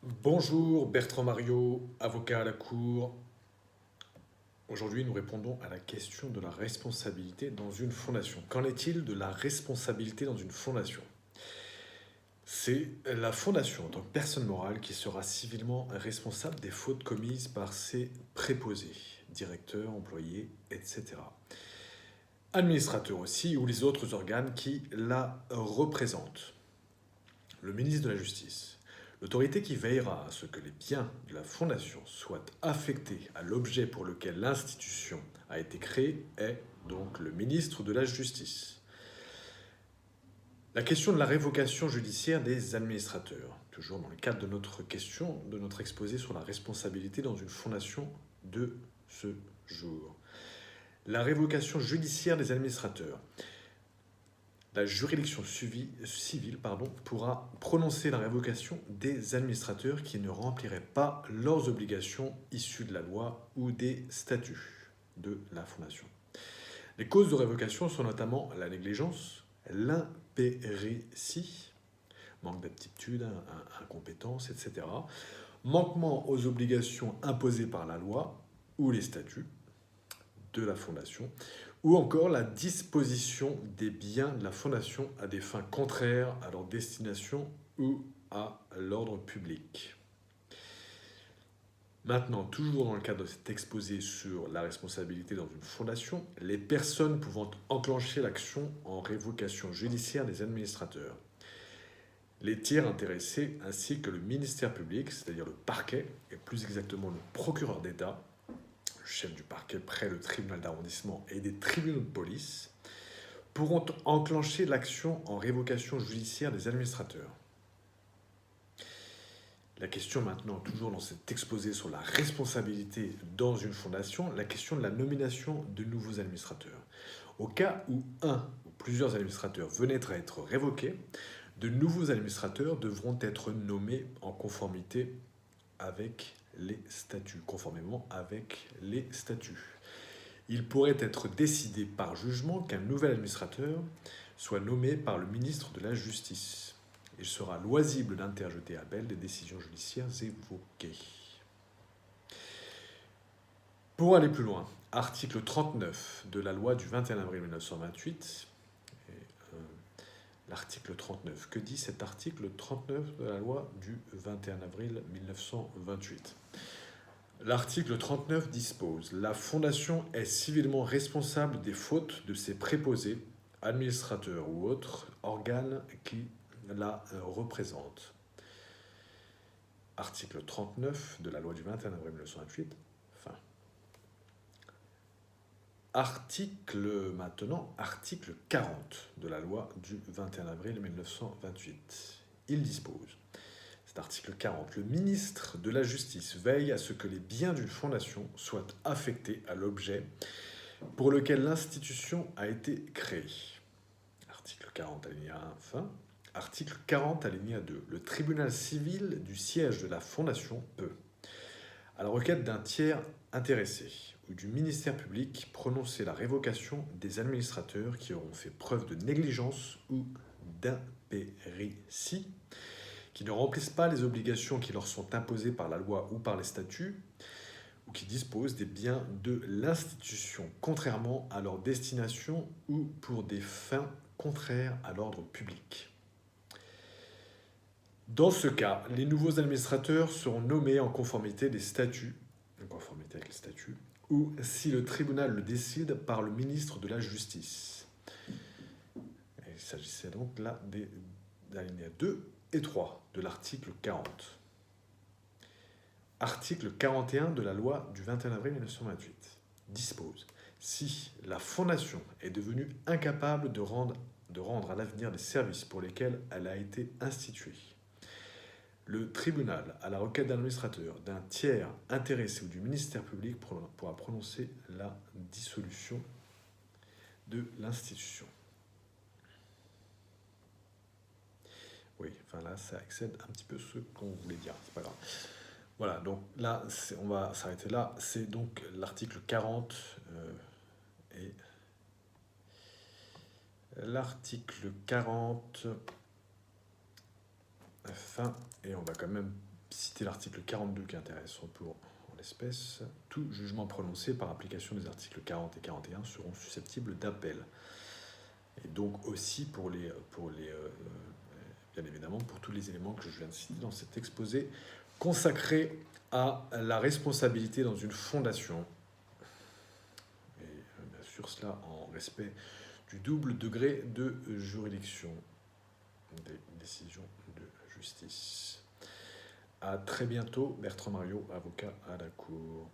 Bonjour, Bertrand Mario, avocat à la Cour. Aujourd'hui, nous répondons à la question de la responsabilité dans une fondation. Qu'en est-il de la responsabilité dans une fondation? C'est la fondation, en tant que personne morale, qui sera civilement responsable des fautes commises par ses préposés, directeurs, employés, etc. Administrateurs aussi, ou les autres organes qui la représentent. Le ministre de la Justice. L'autorité qui veillera à ce que les biens de la Fondation soient affectés à l'objet pour lequel l'institution a été créée est donc le ministre de la Justice. La question de la révocation judiciaire des administrateurs, toujours dans le cadre de notre question, de notre exposé sur la responsabilité dans une fondation de ce jour. La révocation judiciaire des administrateurs. La juridiction civile pourra prononcer la révocation des administrateurs qui ne rempliraient pas leurs obligations issues de la loi ou des statuts de la Fondation. Les causes de révocation sont notamment la négligence, l'impéritie, manque d'aptitude, incompétence, etc., manquement aux obligations imposées par la loi ou les statuts de la Fondation, ou encore la disposition des biens de la Fondation à des fins contraires à leur destination ou à l'ordre public. Maintenant, toujours dans le cadre de cet exposé sur la responsabilité dans une fondation, les personnes pouvant enclencher l'action en révocation judiciaire des administrateurs. Les tiers intéressés ainsi que le ministère public, c'est-à-dire le parquet, et plus exactement le procureur d'État, le chef du parquet près le tribunal d'arrondissement et des tribunaux de police, pourront enclencher l'action en révocation judiciaire des administrateurs. La question maintenant, toujours dans cet exposé sur la responsabilité dans une fondation, la question de la nomination de nouveaux administrateurs. Au cas où un ou plusieurs administrateurs venaient à être révoqués, de nouveaux administrateurs devront être nommés en conformité avec les statuts, conformément avec les statuts. Il pourrait être décidé par jugement qu'un nouvel administrateur soit nommé par le ministre de la Justice. Il sera loisible d'interjeter appel des décisions judiciaires évoquées. Pour aller plus loin, article 39 de la loi du 21 avril 1928. L'article 39. Que dit cet article 39 de la loi du 21 avril 1928? L'article 39 dispose: la Fondation est civilement responsable des fautes de ses préposés, administrateurs ou autres organes qui la représentent. Article 39 de la loi du 21 avril 1928. Fin. Article 40 de la loi du 21 avril 1928. Il dispose: cet article 40. Le ministre de la Justice veille à ce que les biens d'une fondation soient affectés à l'objet pour lequel l'institution a été créée. Article 40, alinéa 1, fin. Article 40, alinéa 2. Le tribunal civil du siège de la fondation peut, à la requête d'un tiers intéressé ou du ministère public, prononcer la révocation des administrateurs qui auront fait preuve de négligence ou d'impéritie, qui ne remplissent pas les obligations qui leur sont imposées par la loi ou par les statuts, ou qui disposent des biens de l'institution contrairement à leur destination ou pour des fins contraires à l'ordre public. Dans ce cas, les nouveaux administrateurs seront nommés en conformité avec les statuts, ou si le tribunal le décide par le ministre de la Justice. Il s'agissait donc là des alinéas 2 et 3 de l'article 40. Article 41 de la loi du 21 avril 1928 dispose: si la Fondation est devenue incapable de rendre à l'avenir les services pour lesquels elle a été instituée, le tribunal, à la requête d'un administrateur, d'un tiers intéressé ou du ministère public, pourra prononcer la dissolution de l'institution. Oui, enfin là, ça excède un petit peu ce qu'on voulait dire, c'est pas grave. Voilà, donc là, on va s'arrêter là. C'est donc l'article 40 et l'article 40 fin, et on va quand même citer l'article 42 qui est intéressant pour l'espèce. Tout jugement prononcé par application des articles 40 et 41 seront susceptibles d'appel. Et donc aussi bien évidemment, pour tous les éléments que je viens de citer dans cet exposé consacré à la responsabilité dans une fondation. Et bien sûr, cela en respect du double degré de juridiction des décisions de justice. À très bientôt, Bertrand Mariot, avocat à la Cour.